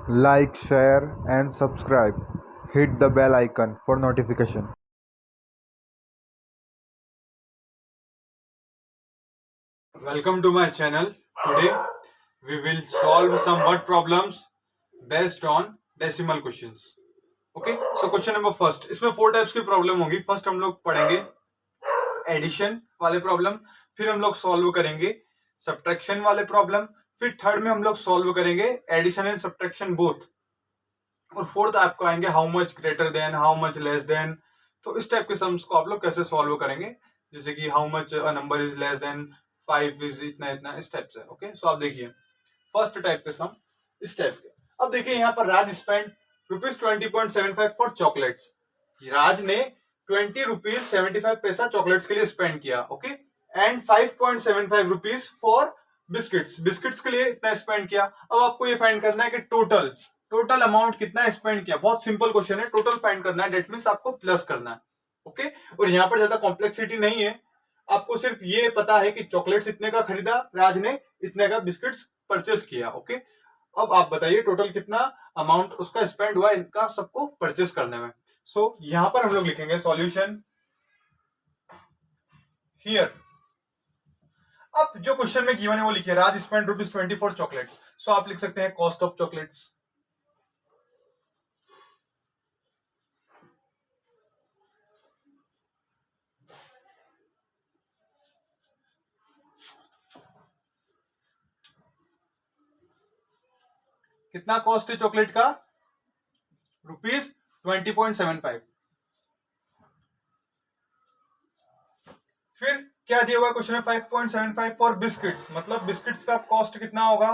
Like, share, and subscribe. Hit the bell icon for notification. Welcome to my channel. Today we will solve some word problems based on decimal questions. Okay, so question number first. इसमें 4 types की problem होगी. First हम लोग पढ़ेंगे addition वाले problem, फिर हम लोग सॉल्व करेंगे सब्ट्रैक्शन वाले प्रॉब्लम, फिर थर्ड में हम लोग सॉल्व करेंगे एडिशन एंड सब्ट्रैक्शन बोथ, और फोर्थ आपको आएंगे how much greater than, how much less than. तो इस टाइप के सम्स को आप लोग कैसे सॉल्व करेंगे, जैसे कि how much a number is less than 5 is इतना इतना, इस टाइप से. ओके, सो आप देखिए फर्स्ट टाइप के सम इस टाइप के. अब देखिए यहाँ पर राज स्पेंड ₹20.75 फॉर चॉकलेट्स. राज ने 20 ₹75 चॉकलेट्स के लिए स्पेंड किया. Okay, and 5.75 rupees for biscuits. Biscuits के लिए इतना स्पेंड किया. अब आपको ये फाइंड करना है कि टोटल टोटल अमाउंट कितना स्पेंड किया. बहुत सिंपल क्वेश्चन है, टोटल फाइंड करना है, डेट मीन्स आपको प्लस करना है. ओके, और यहाँ पर ज्यादा कॉम्प्लेक्सिटी नहीं है, आपको सिर्फ ये पता है कि चॉकलेट्स इतने का खरीदा राज ने, इतने का बिस्किट्स परचेस किया. ओके, अब आप बताइए टोटल कितना अमाउंट उसका स्पेंड हुआ इनका सबको परचेस करने में. सो यहां पर हम लोग लिखेंगे सॉल्यूशन हियर. अब जो क्वेश्चन में गिवन है वो लिखिए राज स्पेंड ₹20 फॉर चॉकलेट्स. सो आप लिख सकते हैं कॉस्ट ऑफ चॉकलेट्स. कितना कॉस्ट है चॉकलेट का? ₹20.75. फिर क्या दिया हुआ क्वेश्चन में 5.75 फॉर बिस्किट्स, मतलब बिस्किट्स का कॉस्ट कितना होगा?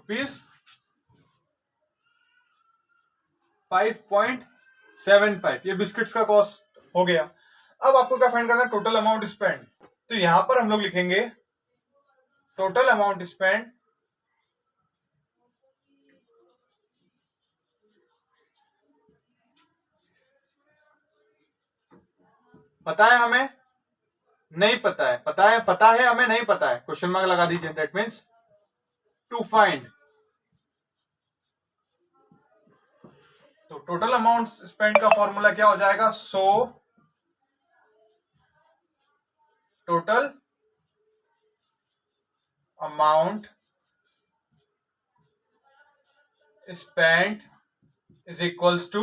₹5.75. ये बिस्किट्स का कॉस्ट हो गया. अब आपको क्या फाइंड करना है? Total amount spend. तो यहां पर हम लोग लिखेंगे टोटल अमाउंट स्पेंड पता है हमें, नहीं पता है, पता है हमें, नहीं पता है, क्वेश्चन मार्क लगा दीजिए. That means to find. तो टोटल अमाउंट स्पेंड का फॉर्मूला क्या हो जाएगा? So total amount spend is equals to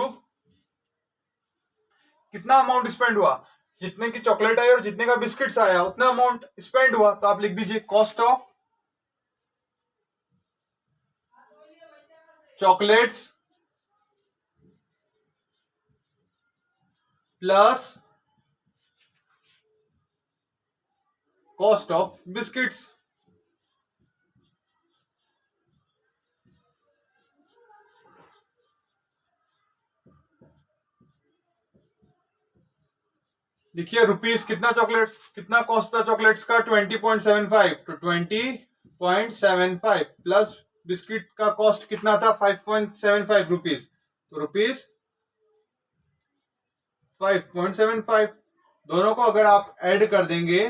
कितना अमाउंट स्पेंड हुआ, जितने की चॉकलेट आई और जितने का बिस्किट्स आया उतना अमाउंट स्पेंड हुआ. तो आप लिख दीजिए cost of chocolates plus cost of biscuits. देखिए रुपीस कितना चॉकलेट, कितना कॉस्ट था चॉकलेट्स का? 20.75. तो 20.75 प्लस बिस्किट का कॉस्ट कितना था? 5.75 रुपीज. तो रुपीज 5.75. दोनों को अगर आप ऐड कर देंगे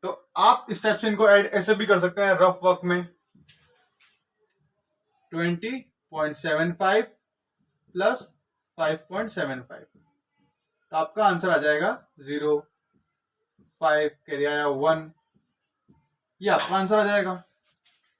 तो आप इस टाइप से इनको ऐड ऐसे भी कर सकते हैं रफ वर्क में. 20.75 प्लस 5.75. तो आपका आंसर आ जाएगा 0, 5 कैरी आया 1. ये आपका आंसर आ जाएगा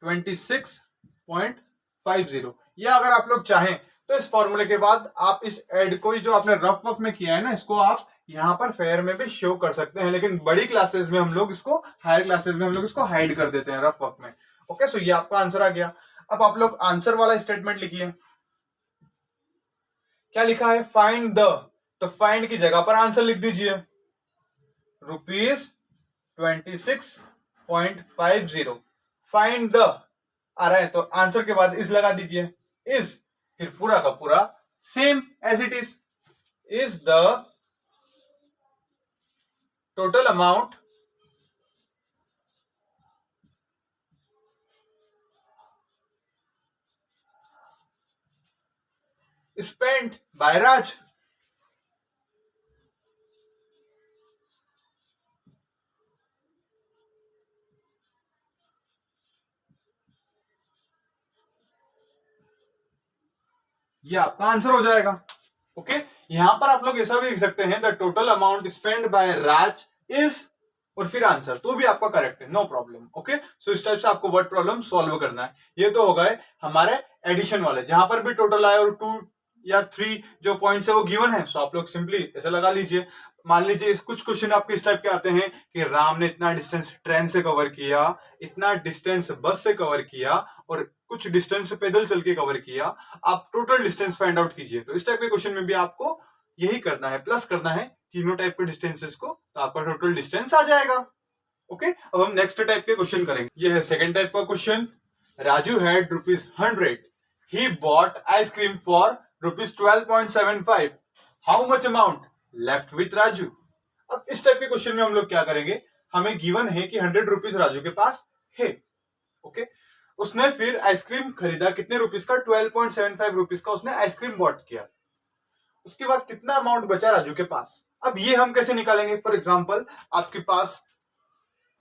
26.50. या अगर आप लोग चाहें तो इस फॉर्मूले के बाद आप इस ऐड को जो आपने रफ वर्क में किया है ना, इसको आप यहां पर फेयर में भी शो कर सकते हैं, लेकिन बड़ी क्लासेस में हम लोग इसको, हायर क्लासेस में हम लोग इसको हाइड कर देते हैं रफ वर्क में. ओके, सो ये आपका आंसर आ गया. अब आप लोग आंसर वाला स्टेटमेंट लिखिए. क्या लिखा है? Find the. तो फाइंड की जगह पर आंसर लिख दीजिए ₹26.50. फाइंड द आ रहा है तो आंसर के बाद इज लगा दीजिए. इज फिर पूरा का पूरा same as it is the total amount spent by Raj. ये आपका आंसर हो जाएगा। ओके, यहां पर आप लोग ऐसा भी लिख सकते हैं the total amount spend by Raj is, और फिर आंसर, तो भी आपका करेक्ट है, नो प्रॉब्लम। ओके, सो इस टाइप से आपको वर्ड प्रॉब्लम सॉल्व करना है। ये तो हो गए हमारे एडिशन वाले, जहां पर भी टोटल आए और 2 या 3 जो पॉइंट्स है वो गिवन है, सो आप लोग सिंपली ऐसे लगा लीजिए। मान लीजिए कुछ क्वेश्चन आपके इस टाइप के आते हैं कि राम ने इतना डिस्टेंस ट्रेन से कवर किया, इतना डिस्टेंस बस से कवर किया, और कुछ डिस्टेंस पैदल चल के कवर किया, आप टोटल डिस्टेंस फाइंड आउट कीजिए। तो इस टाइप के क्वेश्चन में भी आपको यही करना है, प्लस करना है तीनों टाइप के डिस्टेंसेस को, तो आपका टोटल डिस्टेंस आ जाएगा। ओके, अब हम नेक्स्ट टाइप के क्वेश्चन करेंगे। ये है सेकंड टाइप का question. Raju had ₹100, he bought ice cream for ₹12.75, how much amount left with Raju. अब इस टाइप के क्वेश्चन में हम लोग क्या करेंगे, हमें गिवन है कि ₹100 राजू के पास है। ओके, उसने फिर आइसक्रीम खरीदा कितने रुपीस का, ₹12.75 का उसने आइसक्रीम बॉट किया। उसके बाद कितना अमाउंट बचा राजू के पास, अब ये हम कैसे निकालेंगे। फॉर एग्जाम्पल आपके पास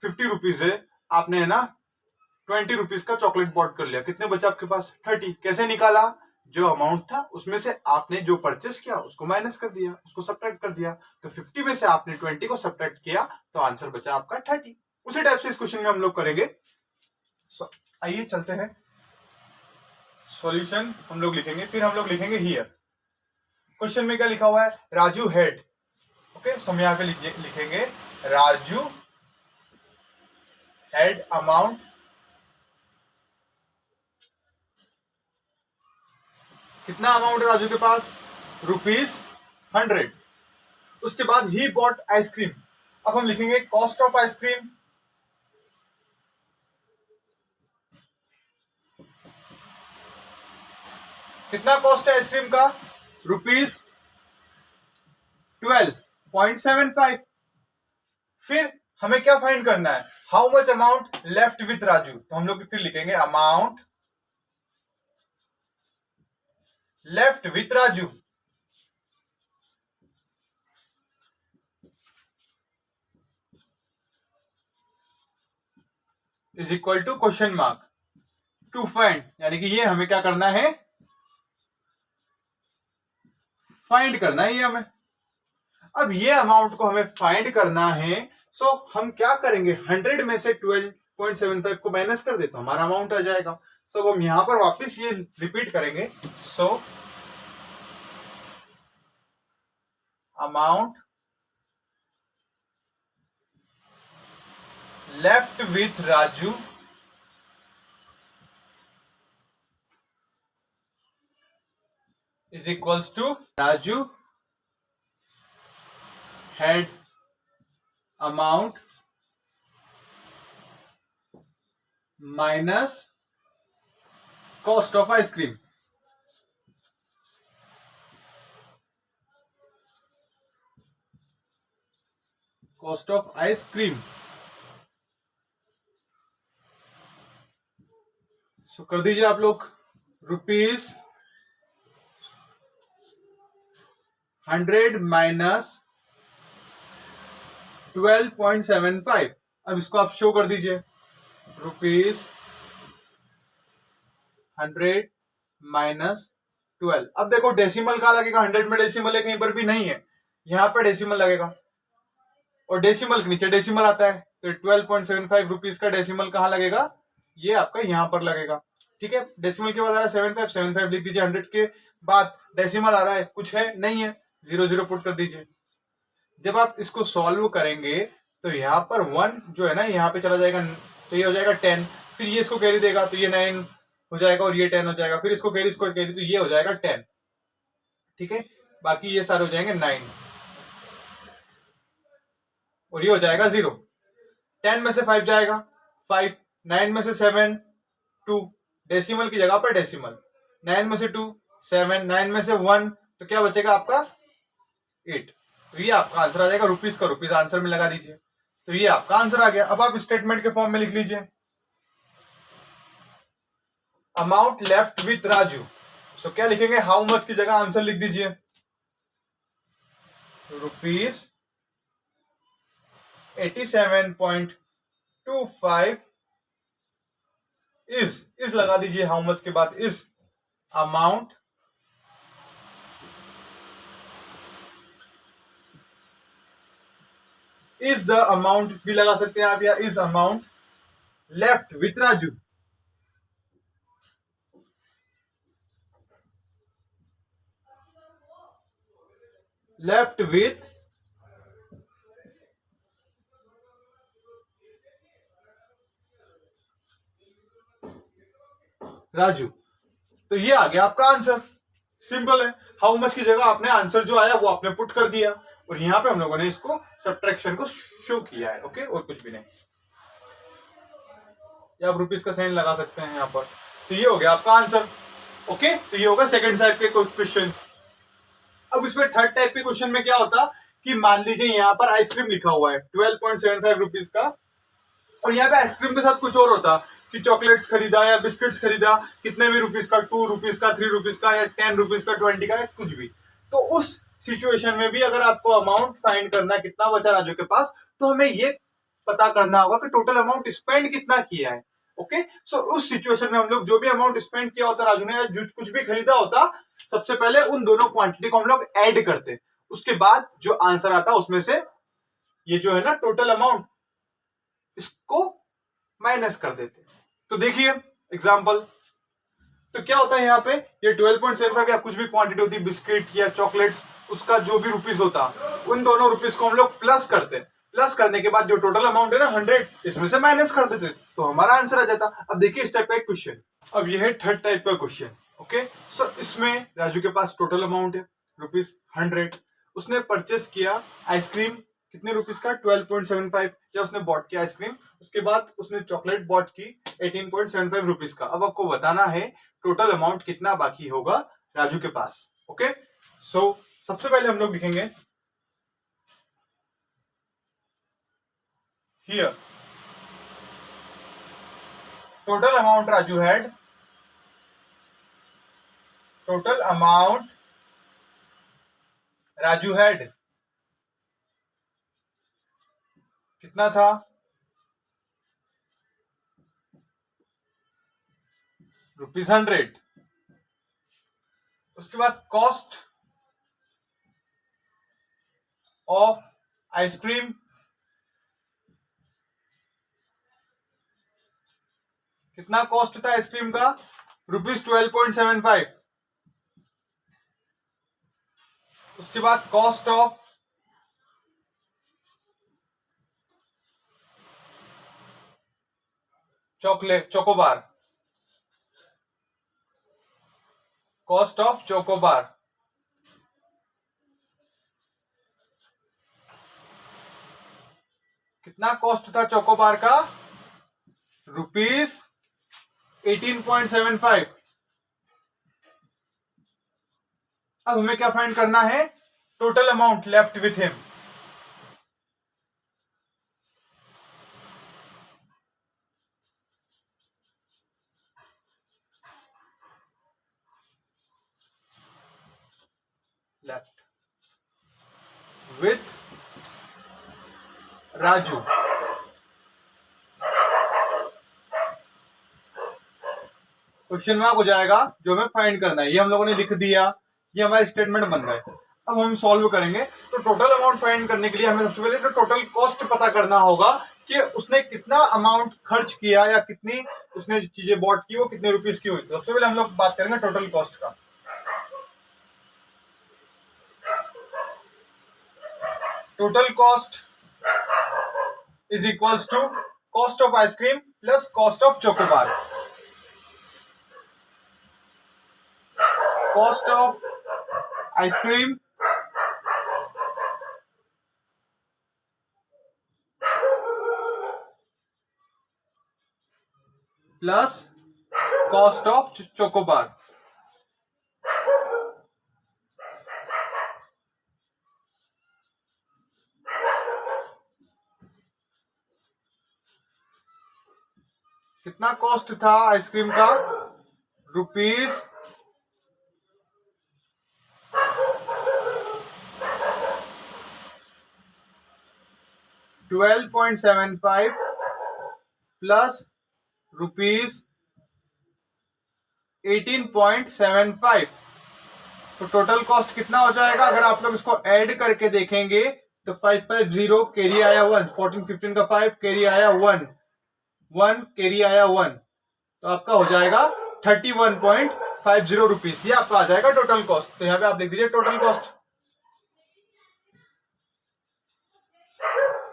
₹50 है, आपने है ना ₹20 का चॉकलेट बॉट कर लिया, कितने बचा आपके पास 30। कैसे निकाला, जो अमाउंट था उसमें से आपने जो परचेस किया उसको माइनस कर दिया, उसको सब्ट्रैक्ट कर दिया, तो 50 में से आपने 20 को सब्ट्रैक्ट किया, तो आंसर बचा आपका 30। उसी टाइप से इस क्वेश्चन में हम लोग करेंगे। आइए चलते हैं, सॉल्यूशन हम लोग लिखेंगे, फिर हम लोग लिखेंगे हियर। क्वेश्चन में क्या लिखा हुआ है, राजू हैड। ओके, सो हम यहाँ पे लिखेंगे राजू हैड अमाउंट, कितना अमाउंट है राजू के पास, ₹100। उसके बाद ही बॉट आइसक्रीम, अब हम लिखेंगे कॉस्ट ऑफ आइसक्रीम, कितना कॉस्ट है आइसक्रीम का, ₹12.75। फिर हमें क्या फाइंड करना है, how much amount left with Raju, तो हम लोग फिर लिखेंगे amount left with Raju is equal to question mark to find, यानी कि ये हमें क्या करना है, फाइंड करना है ये हमें। अब ये अमाउंट को हमें फाइंड करना है, सो हम क्या करेंगे, 100 में से 12.75 को माइनस कर दे तो हमारा अमाउंट आ जाएगा। सो हम यहां पर वापस ये रिपीट करेंगे। So amount left with Raju is equals to Raju had amount minus cost of ice cream. Cost of ice cream. So कर दीजिए आप लोग, ₹100 माइनस 12.75। अब इसको आप शो कर दीजिए, ₹100 माइनस 12। अब देखो डेसिमल कहाँ लगेगा, 100 में डेसिमल है कहीं पर भी नहीं है, यहां पर डेसिमल लगेगा, और डेसिमल के नीचे डेसिमल आता है, तो ₹12.75 का डेसिमल कहाँ लगेगा, ये आपका यहां पर लगेगा। ठीक है, डेसिमल के बाद आ रहा है 75 लिख दीजिए, 100 के बाद डेसिमल आ रहा है, कुछ है नहीं है, 0 पुट कर दीजिए। जब आप इसको सॉल्व करेंगे तो यहाँ पर 1 जो है ना यहाँ पे चला जाएगा, तो ये हो जाएगा 10, फिर ये इसको कैरी देगा तो ये 9 हो जाएगा, और ये 10 हो जाएगा, फिर इसको कैरी तो ये हो जाएगा 10। ठीक है, बाकी ये सारे हो जाएंगे 9, और ये हो जाएगा 0। 10 में से 5 जाएगा 5, 9 में से 7 2, डेसिमल की जगह पर डेसिमल, 9 में से 2 7, 9 में से 1, तो क्या बचेगा आपका 8। तो ये आपका आंसर आ जाएगा, रुपीस का रुपीस आंसर में लगा दीजिए, तो ये आपका आंसर आ गया। अब आप स्टेटमेंट के फॉर्म में लिख लीजिए, अमाउंट लेफ्ट विथ राजू। सो क्या लिखेंगे, हाउ मच की जगह आंसर लिख दीजिए, ₹87.25 इज लगा दीजिए, हाउ मच के बाद is amount is the amount भी लगा सकते हैं आप, या is amount left with Raju. Left with Raju. तो ये आ गया आपका आंसर। सिंपल है। हाउ मच की जगह आपने आंसर जो आया वो आपने पुट कर दिया, और यहां पे हम लोगों ने इसको सब्ट्रैक्शन को शो किया है। ओके, और कुछ भी नहीं। या आप रुपीस का साइन लगा सकते हैं यहां पर। तो ये हो गया आपका आंसर। ओके, तो ये होगा सेकंड टाइप के क्वेश्चन। अब इसमें थर्ड टाइप के क्वेश्चन में क्या होता कि मान लीजिए यहाँ पर आइसक्रीम लिखा हुआ है 12.75 रुपीज का, और यहाँ पे आइसक्रीम के साथ कुछ और होता कि चॉकलेट्स खरीदा या बिस्किट्स खरीदा कितने भी रुपीज का, 2 रुपीज का, 3 रुपीज का, या 10 रुपीज का, 20 का, या कुछ भी। तो उस सिचुएशन में भी अगर आपको अमाउंट फाइंड करना कितना बचा राजू के पास, तो हमें ये पता करना होगा कि टोटल अमाउंट स्पेंड कितना किया है। ओके, सो उस सिचुएशन में हम लोग जो भी अमाउंट स्पेंड किया होता राजू ने, या जो कुछ भी खरीदा होता, सबसे पहले उन दोनों क्वांटिटी को हम लोग ऐड करते, उसके बाद जो आंसर आता उसमें से ये जो है ना टोटल अमाउंट, इसको माइनस कर देते। तो देखिए एग्जांपल, तो क्या होता है यहाँ पे, ये 12.75 या कुछ भी क्वांटिटी होती है बिस्किट या चॉकलेट्स, उसका जो भी रुपीस होता, उन दोनों रुपीस को हम लोग प्लस करते। प्लस करने के बाद जो टोटल अमाउंट है ना 100, इसमें से माइनस कर देते, तो हमारा आंसर आ जाता। अब देखिए इस टाइप का एक क्वेश्चन। अब ये है थर्ड टाइप का क्वेश्चन। ओके, सो इसमें राजू के पास टोटल अमाउंट है ₹100। उसने परचेस किया आइसक्रीम कितने रुपीस का, 12.75, या उसने बॉट किया आइसक्रीम। उसके बाद उसने चॉकलेट बॉट की 18.75 रुपीस का। अब आपको बताना है टोटल अमाउंट कितना बाकी होगा राजू के पास। ओके, सो सबसे पहले हम लोग लिखेंगे here total amount Raju had, total amount Raju had कितना था, ₹100। उसके बाद कॉस्ट ऑफ आइसक्रीम कितना कॉस्ट था आइसक्रीम का, ₹12.75। उसके बाद cost of chocolate chocobar, cost of chocobar कितना कॉस्ट था चोकोबार का, ₹18.75। अब हमें क्या फाइंड करना है, total amount left with him. Left with Raju. Question mark हो जाएगा, जो हमें फाइंड करना है। ये हम लोगों ने लिख दिया, ये हमारे स्टेटमेंट बन गए। अब हम सॉल्व करेंगे। तो टोटल अमाउंट फाइंड करने के लिए हमें सबसे पहले तो टोटल कॉस्ट पता करना होगा कि उसने कितना अमाउंट खर्च किया या कितनी उसने चीजें बॉट की, वो कितने रुपीस की हुई। तो सबसे पहले हम लोग बात करेंगे टोटल कॉस्ट का। Total cost is equals to cost of ice cream plus cost of chocobar. Cost of ice cream plus cost of chocobar. कितना कॉस्ट था आइसक्रीम का, ₹12.75 प्लस ₹18.75। तो टोटल कॉस्ट कितना हो जाएगा, अगर आप लोग इसको ऐड करके देखेंगे तो 550 कैरी आया 1, 14 15 का 5 कैरी आया 1, 1 कैरी आया 1, तो आपका हो जाएगा 31.50 रुपीज। ये आपका आ जाएगा टोटल कॉस्ट। तो यहाँ पे आप लिख दीजिए टोटल कॉस्ट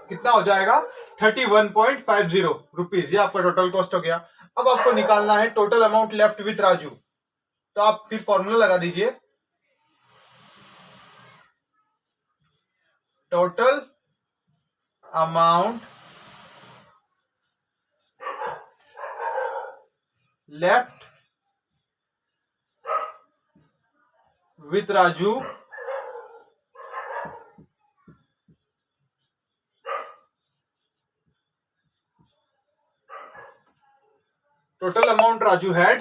कितना हो जाएगा 31.50 रुपीज। ये आपका टोटल कॉस्ट हो गया। अब आपको निकालना है total amount left with Raju. तो आप फिर फॉर्मूला लगा दीजिए, total amount left with Raju total amount Raju had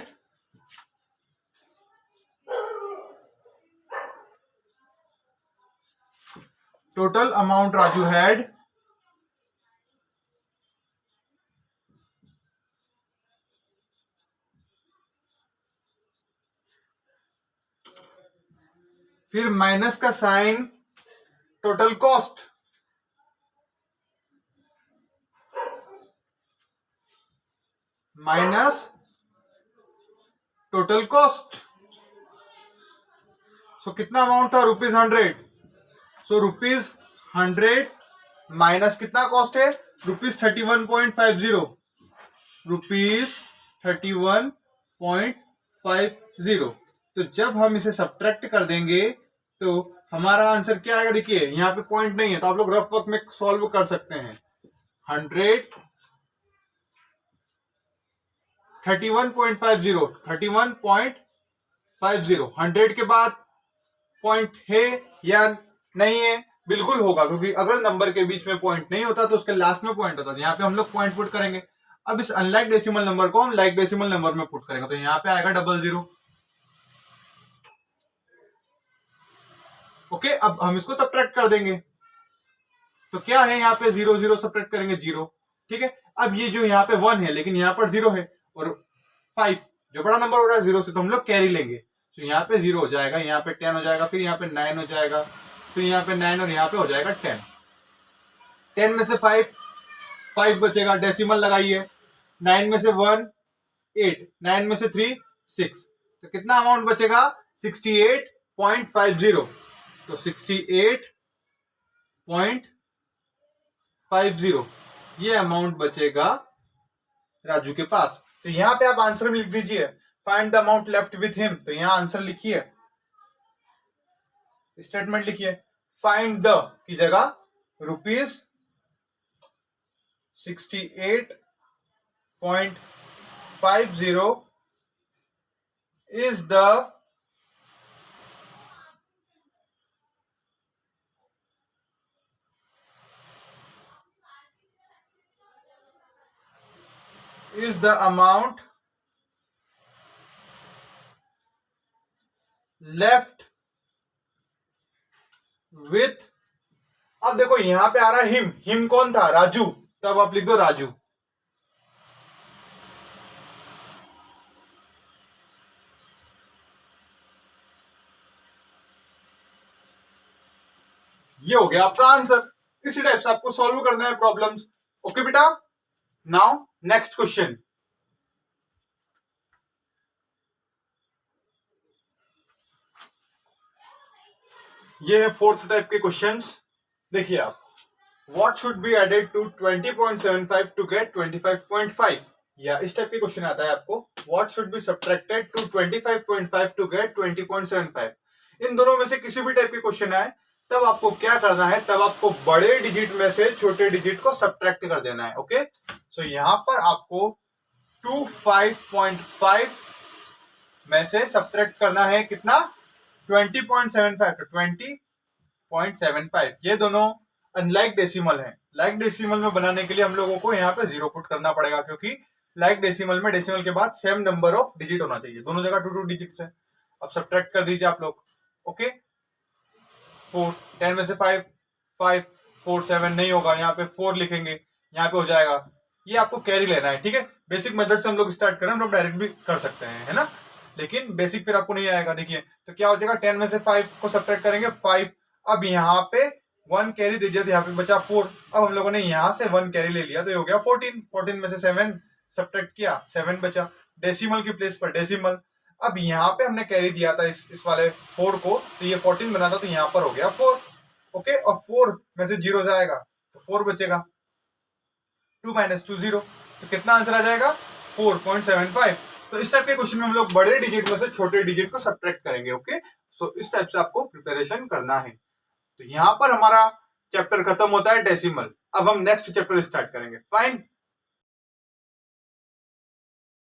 फिर माइनस का sign total cost, minus total cost. So कितना अमाउंट था ₹100। सो ₹100 माइनस कितना कॉस्ट है ₹31.50, ₹31.50। तो जब हम इसे सब्ट्रैक्ट कर देंगे तो हमारा आंसर क्या आएगा? देखिए यहाँ पे पॉइंट नहीं है तो आप लोग रफ वर्क में सॉल्व कर सकते हैं। 31.50 100 के बाद पॉइंट है या नहीं है? बिल्कुल होगा, क्योंकि अगर नंबर के बीच में पॉइंट नहीं होता तो उसके लास्ट में पॉइंट होता है। यहाँ पे हम लोग पॉइंट पुट करेंगे। अब इस अनलाइक डेसिमल नंबर को हम लाइक डेसिमल नंबर में पुट करेंगे, तो यहाँ पे आएगा 00। ओके, अब हम इसको सब्ट्रैक्ट कर देंगे तो क्या है यहाँ पे 0 0 सब्ट्रैक्ट करेंगे 0। ठीक है, अब ये जो यहाँ पे 1 है लेकिन यहाँ पर 0 है और 5 जो बड़ा नंबर हो रहा है 0 से, तो हम लोग कैरी लेंगे। तो यहाँ पे 0 हो जाएगा, यहाँ पे 10 हो जाएगा, फिर यहाँ पे 9 हो जाएगा, फिर यहाँ पे 9 और यहाँ पे हो जाएगा 10। 10 में से 5 बचेगा, डेसिमल लगाइए। 9 में से 1 8, 9 में से 3 6, तो कितना अमाउंट बचेगा? 68.50। तो 68.50 ये अमाउंट बचेगा राजू के पास। तो यहां पे आप आंसर में लिख दीजिए find the amount left with him. तो यहां आंसर लिखिए, स्टेटमेंट लिखिए, फाइंड द की जगह ₹68.50 is the amount left with। अब देखो यहां पे आ रहा है हिम कौन था? राजू। तो अब आप लिख दो राजू। ये हो गया आपका आंसर। इसी टाइप से आपको सॉल्व करना है प्रॉब्लम्स। ओके बेटा, नाउ नेक्स्ट क्वेश्चन। ये है फोर्थ टाइप के क्वेश्चंस। देखिए आप, what should be added to 20.75 to get 25.5, या इस टाइप के क्वेश्चन आता है आपको, what should be subtracted to 25.5 to get 20.75। इन दोनों में से किसी भी टाइप के क्वेश्चन आए तब आपको क्या करना है? तब आपको बड़े डिजिट में से छोटे डिजिट को सब्ट्रैक्ट कर देना है। ओके, सो यहां पर आपको 25.5 में से सब्ट्रैक्ट करना है कितना? 20.75 तो 20.75। ये दोनों अनलाइक डेसिमल है। लाइक डेसिमल में बनाने के लिए हम लोगों को यहाँ पे 0 पुट करना पड़ेगा, क्योंकि लाइक डेसिमल में डेसिमल के बाद सेम नंबर ऑफ डिजिट होना चाहिए। दोनों जगह 2 डिजिट है। अब सब्ट्रैक्ट कर दीजिए आप लोग। ओके, 4 10 में से 5 5 4 7 नहीं होगा, यहाँ पे 4 लिखेंगे, यहाँ पे हो जाएगा। ये आपको कैरी लेना है। ठीक है, बेसिक मेथड से हम लोग स्टार्ट करें, हम लोग डायरेक्ट भी कर सकते हैं, है ना, लेकिन बेसिक फिर आपको नहीं आएगा। देखिए तो क्या हो जाएगा, 10 में से 5 को सब्ट्रैक्ट करेंगे 5। अब यहाँ पे 1 कैरी दे दिया तो यहाँ पे बचा 4। अब हम लोगों ने यहाँ से 1 कैरी ले लिया तो ये हो गया 14। 14 में से 7 सब्ट्रैक्ट किया, 7 बचा। डेसिमल की प्लेस पर डेसिमल। अब यहाँ पे हमने कैरी दिया था इस वाले 4 को, तो ये 14 बना था, तो यहाँ पर हो गया 4। ओके, और 4 में से 0 जाएगा तो 4 बचेगा। 2 - 2 0, तो कितना आंसर आ जाएगा 4.75। तो इस टाइप के क्वेश्चन में हम लोग बड़े डिजिट में से छोटे डिजिट को सब्ट्रैक्ट करेंगे। ओके, सो इस टाइप से आपको प्रिपरेशन करना है। तो यहाँ पर हमारा चैप्टर खत्म होता है डेसिमल। अब हम नेक्स्ट चैप्टर स्टार्ट करेंगे। फाइन।